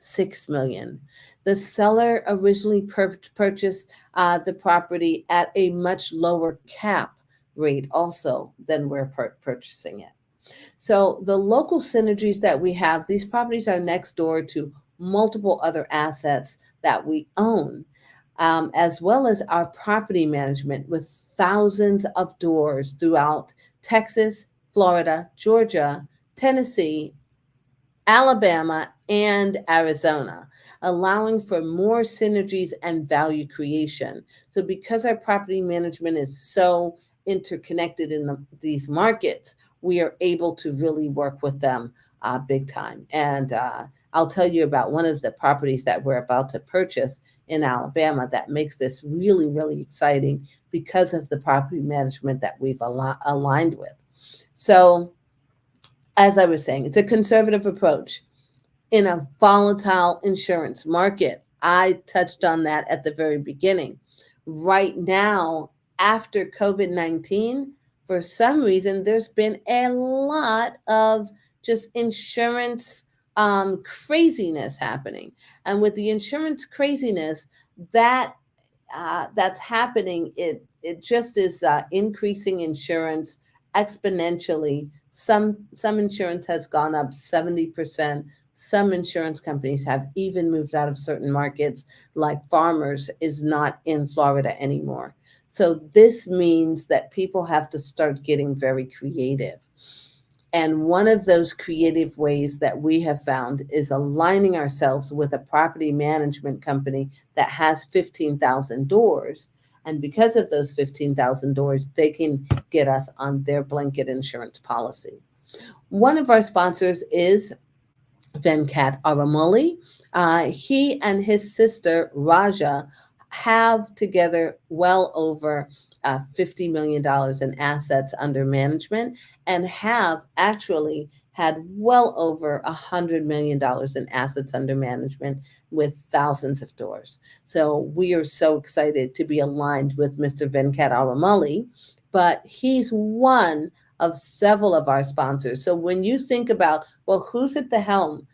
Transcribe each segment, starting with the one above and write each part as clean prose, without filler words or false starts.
$6 million. The seller originally purchased the property at a much lower cap rate also than we're purchasing it. So the local synergies that we have, these properties are next door to multiple other assets that we own, as well as our property management with thousands of doors throughout Texas, Florida, Georgia, Tennessee, Alabama, and Arizona, allowing for more synergies and value creation. So, because our property management is so interconnected in these markets, we are able to really work with them big time. And I'll tell you about one of the properties that we're about to purchase in Alabama that makes this really, really exciting because of the property management that we've aligned with. So, as I was saying, it's a conservative approach in a volatile insurance market. I touched on that at the very beginning. Right now, after COVID-19, for some reason, there's been a lot of just insurance craziness happening. And with the insurance craziness, that that's happening, it just is increasing insurance exponentially. Some insurance has gone up 70%. Some insurance companies have even moved out of certain markets, like Farmers is not in Florida anymore. So this means that people have to start getting very creative. And one of those creative ways that we have found is aligning ourselves with a property management company that has 15,000 doors. And because of those 15,000 doors, they can get us on their blanket insurance policy. One of our sponsors is Venkat Aramoli. He and his sister, Raja, have together well over $50 million in assets under management and have actually had well over $100 million in assets under management with thousands of doors. So we are so excited to be aligned with Mr. Venkat Aramoli, but he's one of several of our sponsors. So when you think about, well, who's at the helm?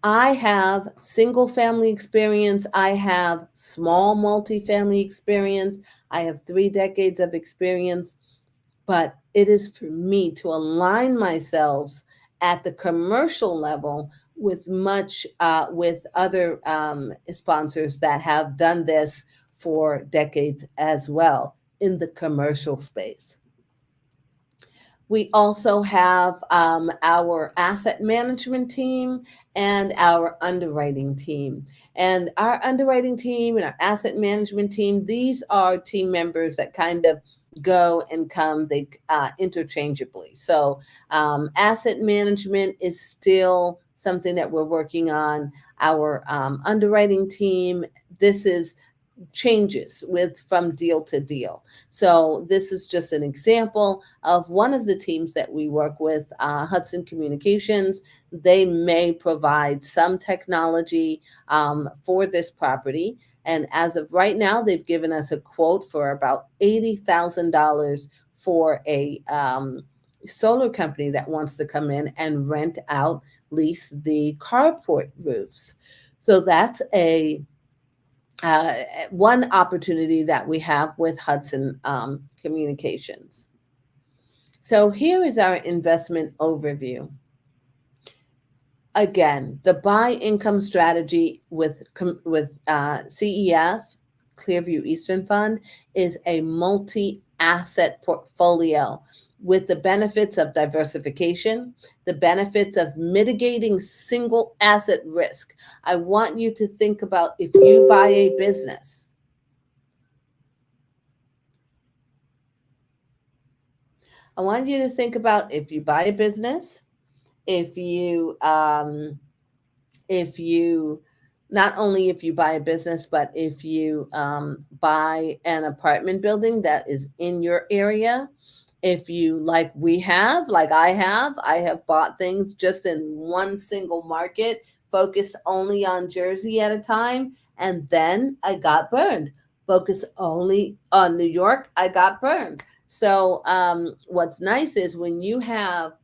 I have single family experience. I have small multifamily experience. I have 3 decades of experience. But it is for me to align myself at the commercial level with with other sponsors that have done this for decades as well in the commercial space. We also have our asset management team and our underwriting team. And our underwriting team and our asset management team, these are team members that kind of go and come they interchangeably. So asset management is still something that we're working on. Our underwriting team, this is changes with from deal to deal. So this is just an example of one of the teams that we work with, Hudson Communications. They may provide some technology for this property. And as of right now, they've given us a quote for about $80,000 for a solar company that wants to come in and rent out, lease the carport roofs. So that's a one opportunity that we have with Hudson Communications. So here is our investment overview. Again, the buy income strategy with CEF, Clearview Eastern Fund, is a multi-asset portfolio with the benefits of diversification, the benefits of mitigating single asset risk. I want you to think about if you buy a business. I want you to think about if you buy a business, if you not only if you buy a business, but if you buy an apartment building that is in your area. If you, like I have bought things just in one single market, focused only on Jersey at a time, and then I got burned. Focused only on New York, I got burned. So what's nice is when you have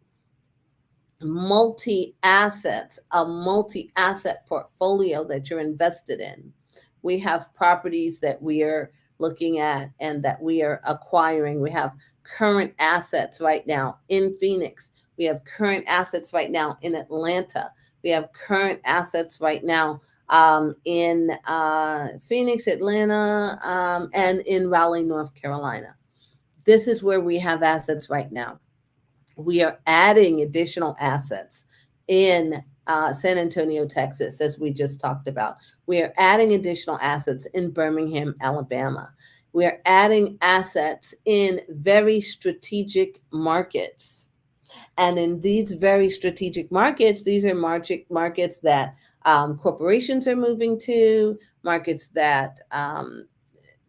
multi-assets, a multi-asset portfolio that you're invested in. We have properties that we are looking at and that we are acquiring. We have current assets right now in Phoenix. We have current assets right now in Atlanta. We have current assets right now in Phoenix, Atlanta, and in Raleigh, North Carolina. This is where we have assets right now. We are adding additional assets in San Antonio, Texas, as we just talked about. We are adding additional assets in Birmingham, Alabama. We are adding assets in very strategic markets. And in these very strategic markets, these are markets that corporations are moving to, markets that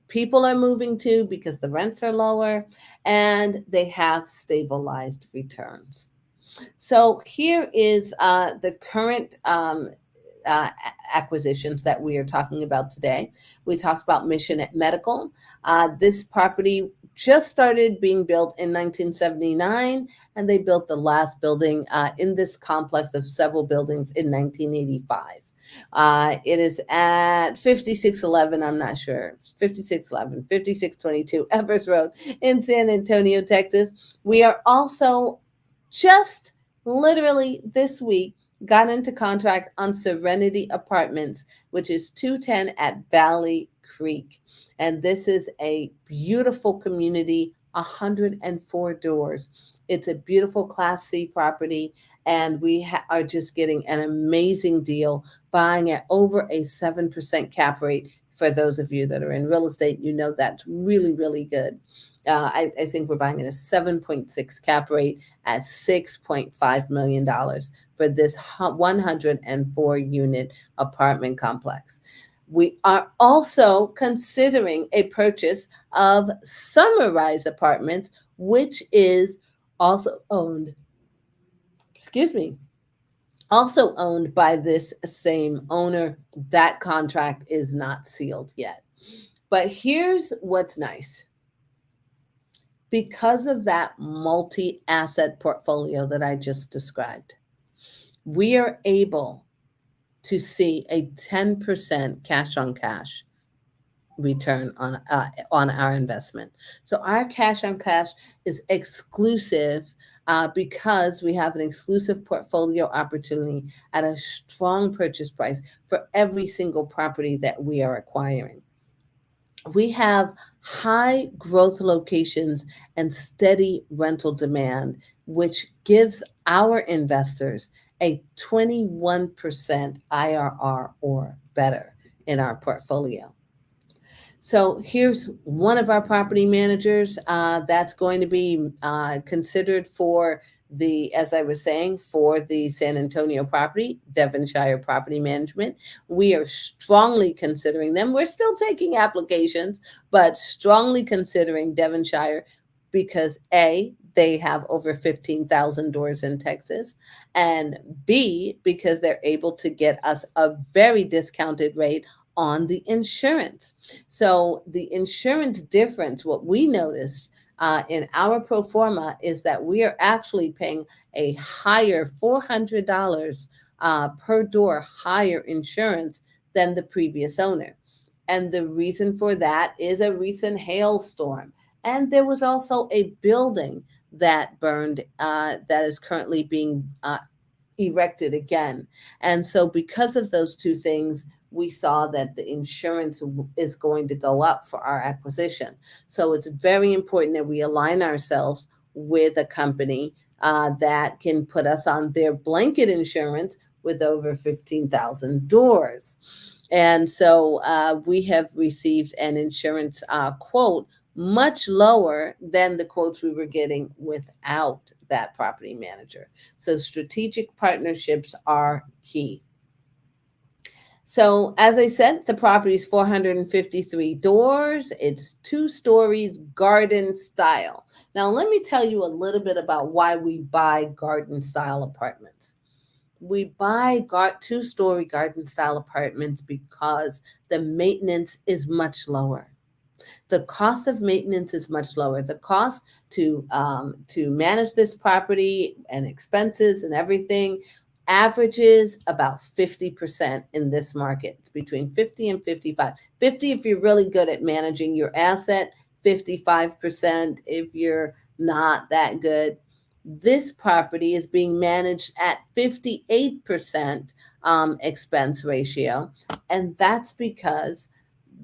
people are moving to because the rents are lower and they have stabilized returns. So here is the current uh, acquisitions that we are talking about today. We talked about Mission Medical. This property just started being built in 1979, and they built the last building in this complex of several buildings in 1985. It is at 5611, I'm not sure, 5611, 5622 Evers Road in San Antonio, Texas. We are also just literally this week got into contract on Serenity Apartments, which is 210 at Valley Creek. And this is a beautiful community, 104 doors. It's a beautiful Class C property, and we are just getting an amazing deal buying at over a 7% cap rate. For those of you that are in real estate, you know that's really, really good. I think we're buying at a 7.6 cap rate at $6.5 million for this 104 unit apartment complex. We are also considering a purchase of Sunrise Apartments, which is also owned, excuse me, also owned by this same owner. That contract is not sealed yet. But here's what's nice. Because of that multi-asset portfolio that I just described, we are able to see a 10% cash on cash return on our investment. So our cash on cash is exclusive because we have an exclusive portfolio opportunity at a strong purchase price for every single property that we are acquiring. We have high growth locations and steady rental demand, which gives our investors a 21% IRR or better in our portfolio. So here's one of our property managers that's going to be considered for the, as I was saying, for the San Antonio property, Devonshire Property Management. We are strongly considering them. We're still taking applications, but strongly considering Devonshire because A, they have over 15,000 doors in Texas, and B, because they're able to get us a very discounted rate on the insurance. So the insurance difference, what we noticed in our pro forma is that we are actually paying a higher $400 per door higher insurance than the previous owner. And the reason for that is a recent hailstorm. And there was also a building that burned that is currently being erected again. And so because of those two things, we saw that the insurance is going to go up for our acquisition. So it's very important that we align ourselves with a company that can put us on their blanket insurance with over 15,000 doors. And so we have received an insurance quote much lower than the quotes we were getting without that property manager. So strategic partnerships are key. So as I said, the property is 453 doors. It's 2 stories, garden style. Now, let me tell you a little bit about why we buy garden style apartments. We buy 2-story garden style apartments because the maintenance is much lower. The cost of maintenance is much lower. The cost to manage this property and expenses and everything averages about 50% in this market. It's between 50 and 55. 50 if you're really good at managing your asset, 55% if you're not that good. This property is being managed at 58% expense ratio, and that's because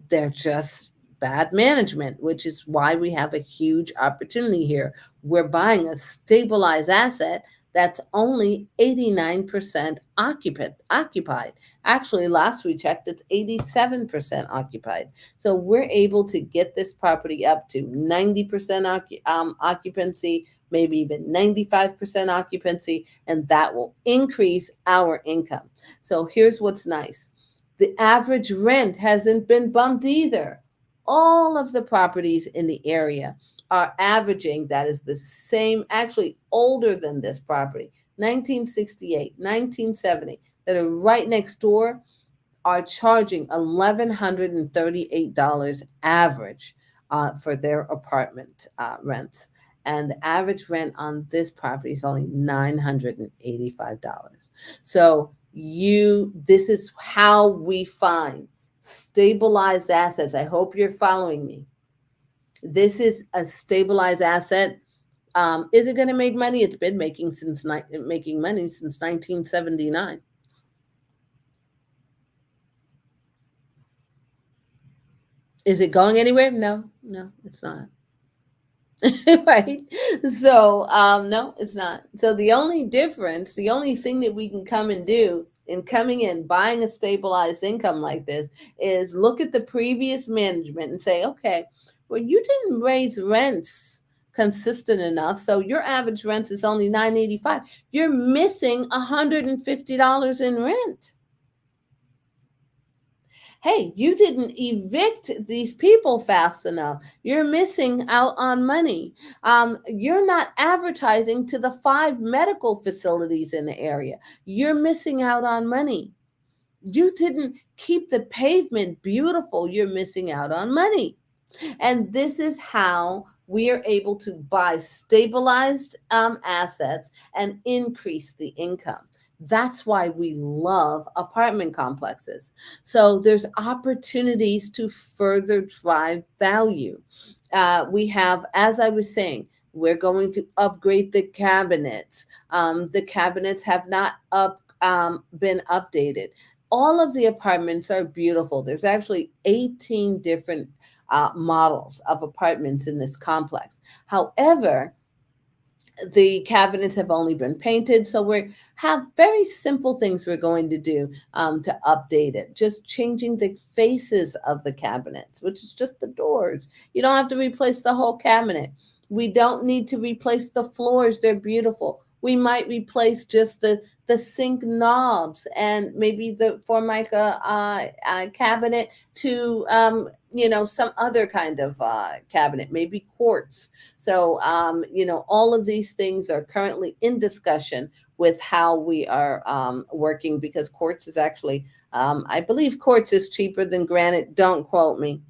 they're just bad management, which is why we have a huge opportunity here. We're buying a stabilized asset that's only 89% occupied. Actually, last we checked, it's 87% occupied. So we're able to get this property up to 90% occupancy, maybe even 95% occupancy, and that will increase our income. So here's what's nice. The average rent hasn't been bumped either. All of the properties in the area are averaging, that is the same, actually older than this property, 1968, 1970, that are right next door, are charging $1,138 average for their apartment rents. And the average rent on this property is only $985. So this is how we find stabilized assets. I hope you're following me. This is a stabilized asset. Is it going to make money? It's been making money since 1979. Is it going anywhere? No, it's not. Right? So, no, it's not. So the only difference, the only thing that we can come and do in coming in, buying a stabilized income like this, is look at the previous management and say, okay, well, you didn't raise rents consistent enough, so your average rent is only $985. You're missing $150 in rent. Hey, you didn't evict these people fast enough. You're missing out on money. You're not advertising to the 5 medical facilities in the area. You're missing out on money. You didn't keep the pavement beautiful. You're missing out on money. And this is how we are able to buy stabilized assets and increase the income. That's why we love apartment complexes. So there's opportunities to further drive value. We have, as I was saying, we're going to upgrade the cabinets. The cabinets have not been updated. All of the apartments are beautiful. There's actually 18 different models of apartments in this complex. However, the cabinets have only been painted, so we have very simple things we're going to do to update it. Just changing the faces of the cabinets, which is just the doors. You don't have to replace the whole cabinet. We don't need to replace the floors. They're beautiful. We might replace just the sink knobs and maybe the Formica cabinet to some other kind of cabinet, maybe quartz. So all of these things are currently in discussion with how we are working, because quartz is actually I believe quartz is cheaper than granite. Don't quote me.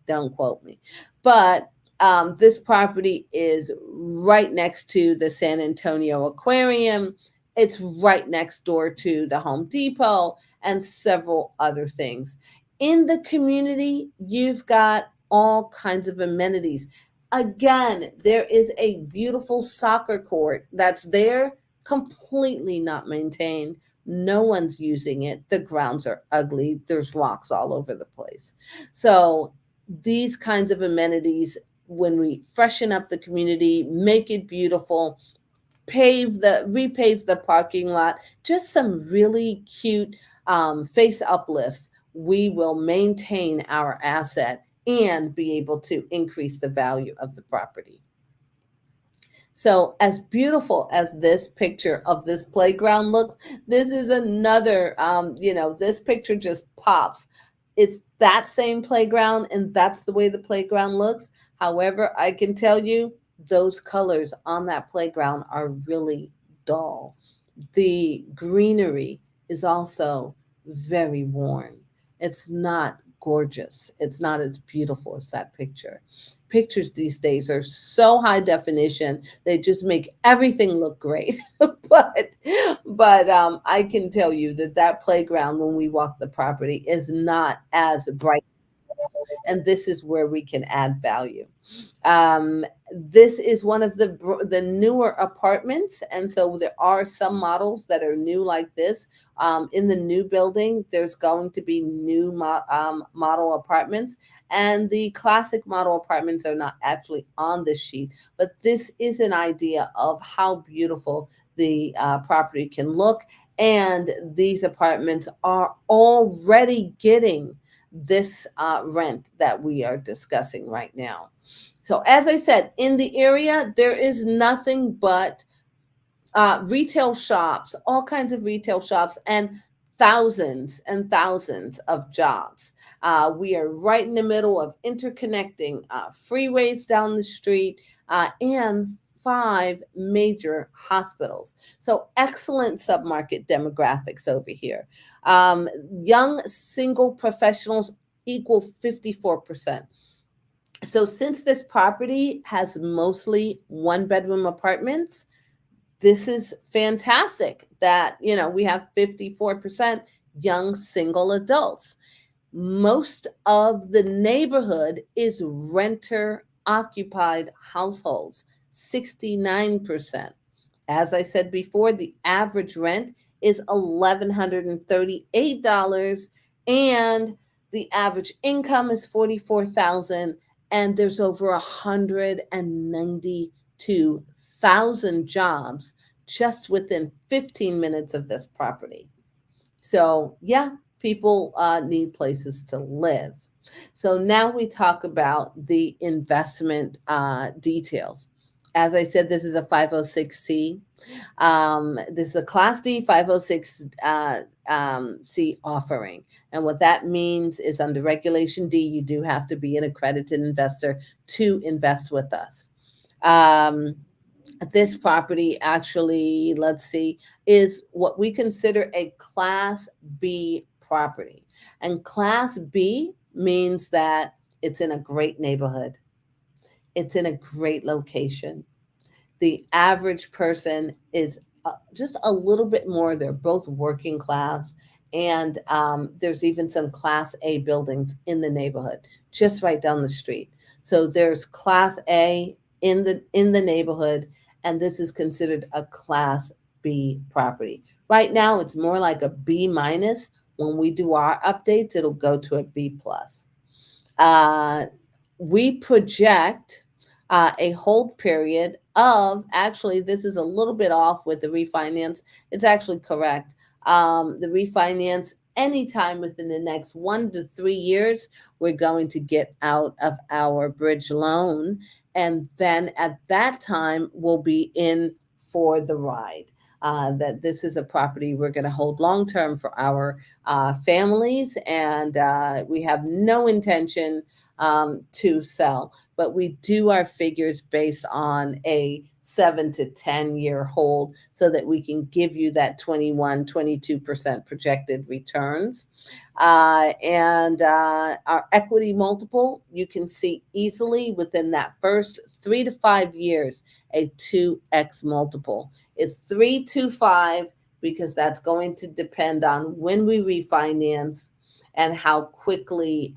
But this property is right next to the San Antonio Aquarium. It's right next door to the Home Depot and several other things. In the community, you've got all kinds of amenities. Again, there is a beautiful soccer court that's there, completely not maintained. No one's using it. The grounds are ugly. There's rocks all over the place. So these kinds of amenities, when we freshen up the community, make it beautiful, repave the parking lot, just some really cute face uplifts, we will maintain our asset and be able to increase the value of the property. So as beautiful as this picture of this playground looks, this is another, this picture just pops. It's that same playground, and that's the way the playground looks. However, I can tell you those colors on that playground are really dull. The greenery is also very worn. It's not gorgeous. It's not as beautiful as that picture. Pictures these days are so high definition, they just make everything look great. But I can tell you that that playground when we walk the property is not as bright, and this is where we can add value. Um, this is one of the newer apartments, and so there are some models that are new like this. In the new building, there's going to be new model apartments, and the classic model apartments are not actually on this sheet, but this is an idea of how beautiful the property can look. And these apartments are already getting this rent that we are discussing right now. So, as I said, in the area, there is nothing but retail shops, all kinds of retail shops, and thousands of jobs. We are right in the middle of interconnecting freeways down the street and five major hospitals. So, excellent submarket demographics over here. Young single professionals equal 54%. So since this property has mostly one bedroom apartments, this is fantastic that, we have 54% young single adults. Most of the neighborhood is renter occupied households, 69%. As I said before, the average rent is $1,138, and the average income is 44,000, and there's over 192,000 jobs just within 15 minutes of this property. So, yeah, people need places to live. So now we talk about the investment details. As I said, this is a 506C. This is a Class D 506 C offering. And what that means is under Regulation D, you do have to be an accredited investor to invest with us. Um, this property actually, let's see, is what we consider a Class B property. And Class B means that it's in a great neighborhood, it's in a great location. The average person is just a little bit more. They're both working class, and there's even some Class A buildings in the neighborhood, just right down the street. So there's Class A in the neighborhood, and this is considered a Class B property. Right now, it's more like a B minus. When we do our updates, it'll go to a B plus. Uh, we project a hold period of, actually, this is a little bit off with the refinance. It's actually correct. The refinance, anytime within the next 1 to 3 years, we're going to get out of our bridge loan. And then at that time, we'll be in for the ride. That this is a property we're going to hold long term for our families, and we have no intention to sell, but we do our figures based on a 7 to 10 year hold so that we can give you that 21, 22% projected returns. And our equity multiple, you can see easily within that first 3 to 5 years, a 2x multiple. It's 3 to 5 because that's going to depend on when we refinance and how quickly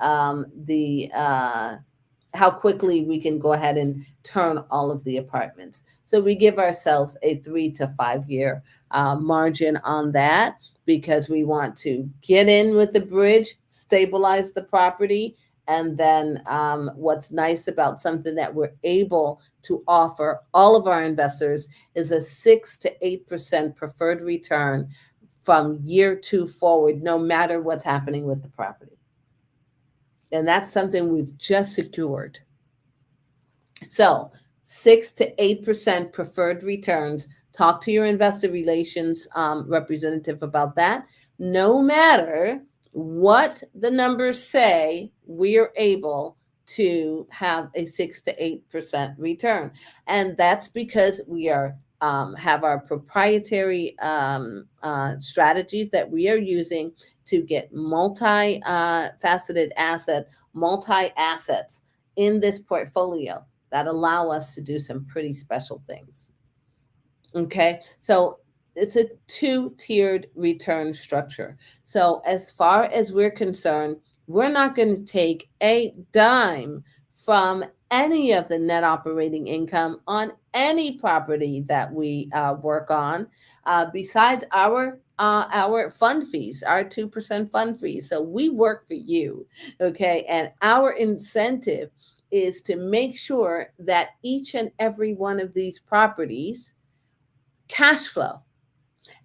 how quickly we can go ahead and turn all of the apartments. So we give ourselves a 3 to 5 year margin on that because we want to get in with the bridge, stabilize the property, and then what's nice about something that we're able to offer all of our investors is a 6 to 8% preferred return from year 2 forward, no matter what's happening with the property. And that's something we've just secured. So 6 to 8% preferred returns. Talk to your investor relations representative about that. No matter what the numbers say, we are able to have a 6 to 8% return. And that's because we are have our proprietary strategies that we are using to get multi-faceted multi-assets in this portfolio that allow us to do some pretty special things. Okay, so it's a two-tiered return structure. So as far as we're concerned, we're not going to take a dime from any of the net operating income on any property that we work on, besides our fund fees, our 2% fund fees. So we work for you, okay? And our incentive is to make sure that each and every one of these properties cash flow.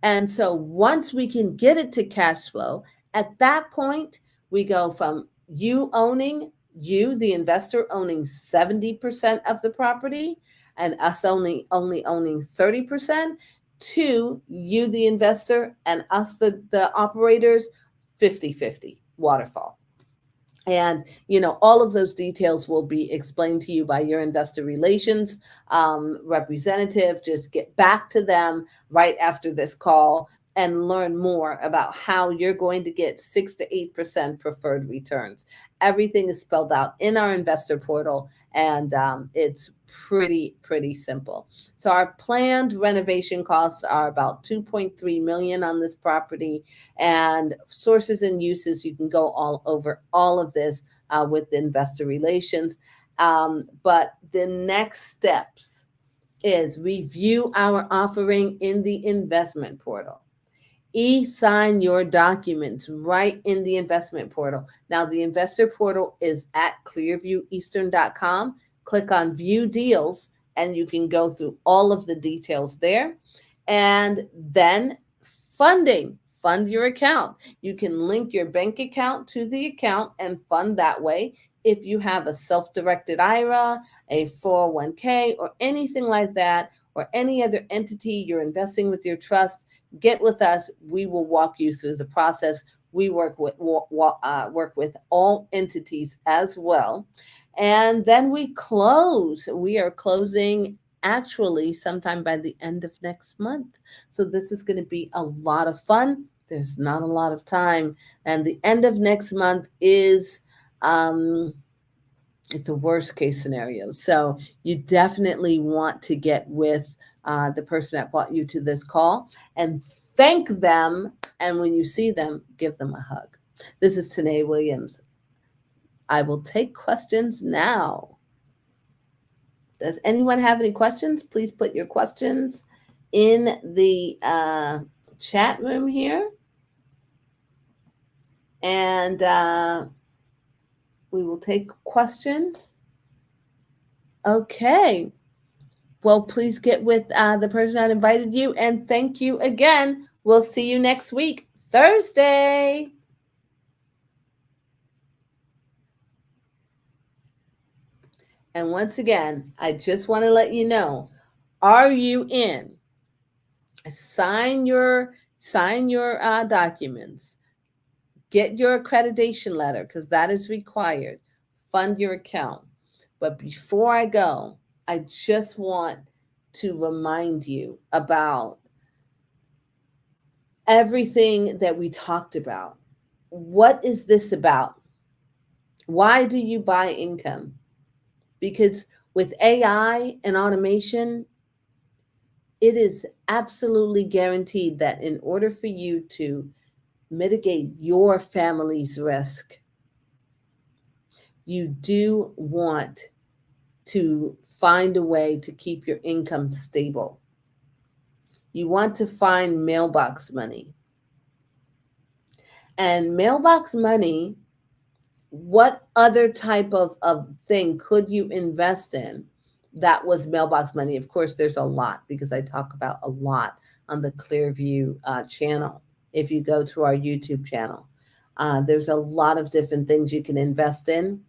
And so once we can get it to cash flow, at that point, we go from you, the investor, owning 70% of the property and us only owning 30%, to you, the investor, and us, the operators, 50-50 waterfall. And, all of those details will be explained to you by your investor relations representative. Just get back to them right after this call and learn more about how you're going to get 6 to 8% preferred returns. Everything is spelled out in our investor portal, and it's pretty simple. So our planned renovation costs are about $2.3 million on this property, and sources and uses, you can go all over all of this with investor relations. But the next steps is review our offering in the investment portal. E-sign your documents right in the investment portal. Now, the investor portal is at clearvieweastern.com. Click on View Deals, and you can go through all of the details there. And then fund your account. You can link your bank account to the account and fund that way. If you have a self-directed IRA, a 401k, or anything like that, or any other entity you're investing with your trust, get with us. We will walk you through the process. We work with all entities as well. And then we close. We are closing actually sometime by the end of next month. So this is going to be a lot of fun. There's not a lot of time. And the end of next month is it's a worst case scenario. So you definitely want to get with the person that brought you to this call and thank them. And when you see them, give them a hug. This is Tené Williams. I will take questions now. Does anyone have any questions? Please put your questions in the chat room here. And we will take questions. Okay. Well, please get with the person that invited you. And thank you again. We'll see you next week, Thursday. And once again, I just want to let you know, are you in? Sign your documents. Get your accreditation letter, because that is required. Fund your account. But before I go, I just want to remind you about everything that we talked about. What is this about? Why do you buy income? Because with AI and automation, it is absolutely guaranteed that in order for you to mitigate your family's risk, you do want to find a way to keep your income stable. You want to find mailbox money. And mailbox money, what other type of thing could you invest in that was mailbox money? Of course, there's a lot, because I talk about a lot on the Clearview channel. If you go to our YouTube channel, there's a lot of different things you can invest in.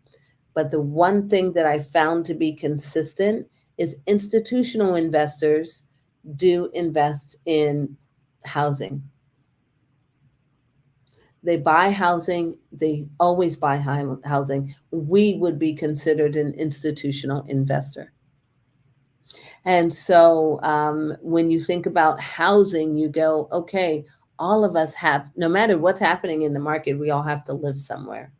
But the one thing that I found to be consistent is institutional investors do invest in housing. They buy housing. They always buy housing. We would be considered an institutional investor. And so when you think about housing, you go, okay, all of us have, no matter what's happening in the market, we all have to live somewhere.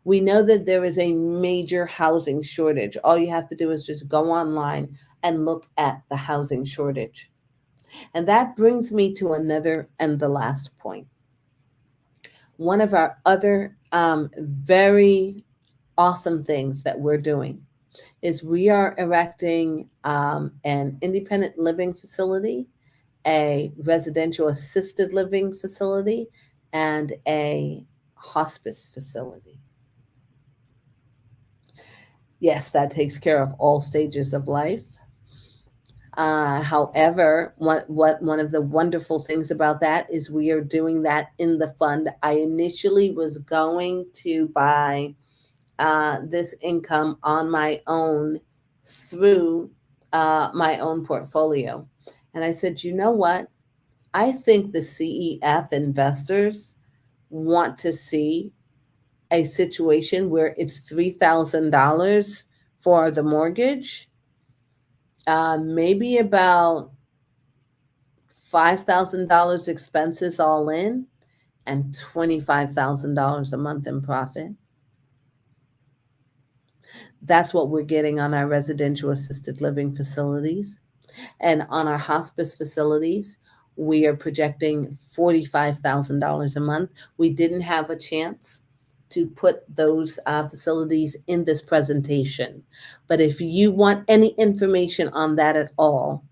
We know that there is a major housing shortage. All you have to do is just go online and look at the housing shortage. And that brings me to another and the last point. One of our other very awesome things that we're doing is we are erecting an independent living facility, a residential assisted living facility, and a hospice facility. Yes, that takes care of all stages of life. However, one of the wonderful things about that is we are doing that in the fund. I initially was going to buy this income on my own through my own portfolio. And I said, you know what? I think the CEF investors want to see a situation where it's $3,000 for the mortgage, maybe about $5,000 expenses all in, and $25,000 a month in profit. That's what we're getting on our residential assisted living facilities. And on our hospice facilities, we are projecting $45,000 a month. We didn't have a chance to put those facilities in this presentation. But if you want any information on that at all,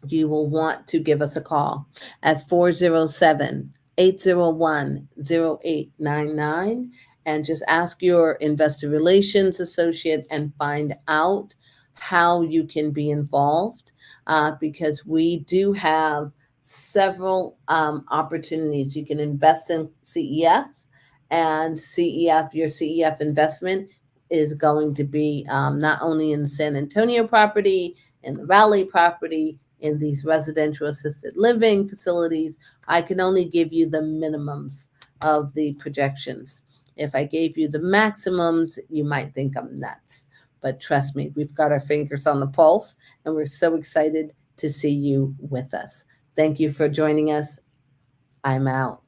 you will want to give us a call at 407-801-0899 and just ask your investor relations associate and find out how you can be involved, because we do have several opportunities. You can invest in CEF, and your CEF investment is going to be not only in the San Antonio property, in the Raleigh property, in these residential assisted living facilities. I can only give you the minimums of the projections. If I gave you the maximums, you might think I'm nuts. But trust me, we've got our fingers on the pulse, and we're so excited to see you with us. Thank you for joining us. I'm out.